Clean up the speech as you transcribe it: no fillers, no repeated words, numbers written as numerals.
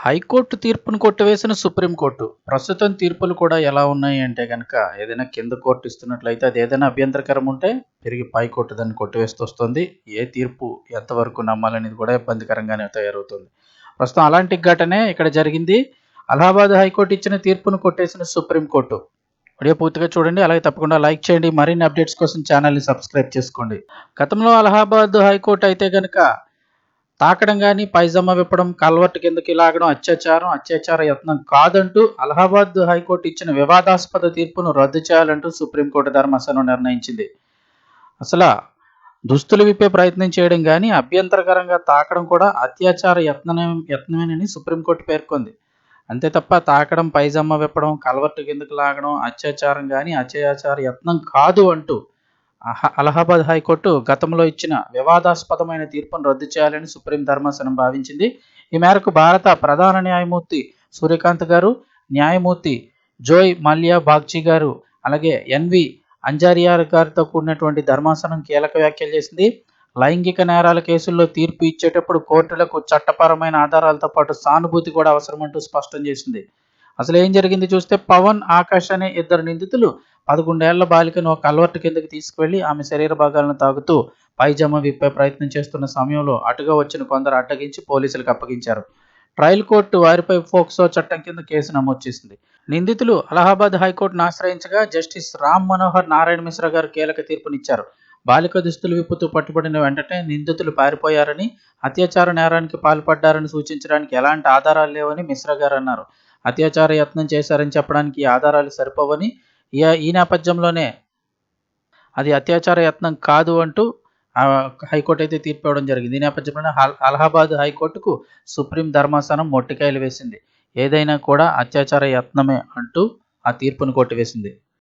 High court తీర్పును కొట్టివేసిన supreme court. ప్రస్తుతం తీర్పులు కూడా ఎలా ఉన్నాయి అంటే గనక ఏదైనా కింద కోర్టు ఇస్తున్నట్లయితే అది ఏదైనా అభ్యంతరకరం ఉంటే తిరిగి పై కోర్టు దాన్ని కొట్టివేస్తూ వస్తుంది. ఏ తీర్పు ఎంతవరకు నమ్మాలనేది కూడా ఇబ్బందికరంగానే తయారవుతుంది. ప్రస్తుతం అలాంటి ఘటనే ఇక్కడ జరిగింది. అలహాబాద్ హైకోర్టు ఇచ్చిన తీర్పును కొట్టేసిన సుప్రీంకోర్టు. వీడియో పూర్తిగా చూడండి. అలాగే తప్పకుండా లైక్ చేయండి. మరిన్ని అప్డేట్స్ కోసం ఛానల్ని సబ్స్క్రైబ్ చేసుకోండి. గతంలో అలహాబాద్ హైకోర్టు అయితే గనక తాకడం గాని, పైజామా విప్పడం, కల్వర్ట్ కిందకి లాగడం అత్యాచార యత్నం కాదంటూ అలహాబాద్ హైకోర్టు ఇచ్చిన వివాదాస్పద తీర్పును రద్దు చేయాలంటూ సుప్రీంకోర్టు ధర్మాసనం నిర్ణయించింది. దుస్తులు విప్పే ప్రయత్నం చేయడం గాని, అభ్యంతరకరంగా తాకడం కూడా అత్యాచార యత్నమేనని సుప్రీంకోర్టు పేర్కొంది. అంతే తప్ప తాకడం, పైజామా విప్పడం, కల్వర్ట్ కిందకి లాగడం అత్యాచారం గాని, అత్యాచార యత్నం కాదు అంటూ అలహాబాద్ హైకోర్టు గతంలో ఇచ్చిన వివాదాస్పదమైన తీర్పును రద్దు చేయాలని సుప్రీం ధర్మాసనం భావించింది. ఈ మేరకు భారత ప్రధాన న్యాయమూర్తి సూర్యకాంత్ గారు, న్యాయమూర్తి జోయ్ మాల్యా బాగ్చి గారు, అలాగే ఎన్వి అంజారియా గారితో కూడినటువంటి ధర్మాసనం కీలక వ్యాఖ్యలు చేసింది. లైంగిక నేరాల కేసుల్లో తీర్పు ఇచ్చేటప్పుడు కోర్టులకు చట్టపరమైన ఆధారాలతో పాటు సానుభూతి కూడా అవసరమంటూ స్పష్టం చేసింది. అసలు ఏం జరిగింది చూస్తే, పవన్, ఆకాష్ అనే ఇద్దరు నిందితులు 11 ఏళ్ల బాలికను ఒక కల్వర్ట్ కిందకి తీసుకువెళ్లి ఆమె శరీర భాగాలను తాకుతూ పైజామా విప్పే ప్రయత్నం చేస్తున్న సమయంలో అటుగా వచ్చిన కొందరు అడ్డగించి పోలీసులకు అప్పగించారు. ట్రయల్ కోర్టు వారిపై ఫోక్సో చట్టం కింద కేసు నమోదు చేసింది. నిందితులు అలహాబాద్ హైకోర్టును ఆశ్రయించగా జస్టిస్ రామ్ మనోహర్ నారాయణ మిశ్రా గారు కీలక తీర్పునిచ్చారు. బాలిక దుస్తులు విప్పుతూ పట్టుబడిన వెంటనే నిందితులు పారిపోయారని, అత్యాచార నేరానికి పాల్పడ్డారని సూచించడానికి ఎలాంటి ఆధారాలు లేవని మిశ్రా గారు అన్నారు. అత్యాచార యత్నం చేశారని చెప్పడానికి ఈ ఆధారాలు సరిపోవని, ఈ నేపథ్యంలోనే అది అత్యాచార యత్నం కాదు అంటూ హైకోర్టు అయితే తీర్పు ఇవ్వడం జరిగింది. ఈ నేపథ్యంలోనే అలహాబాద్ హైకోర్టుకు సుప్రీం ధర్మాసనం మొట్టికాయలు వేసింది. ఏదైనా కూడా అత్యాచార యత్నమే అంటూ ఆ తీర్పును కొట్టివేసింది.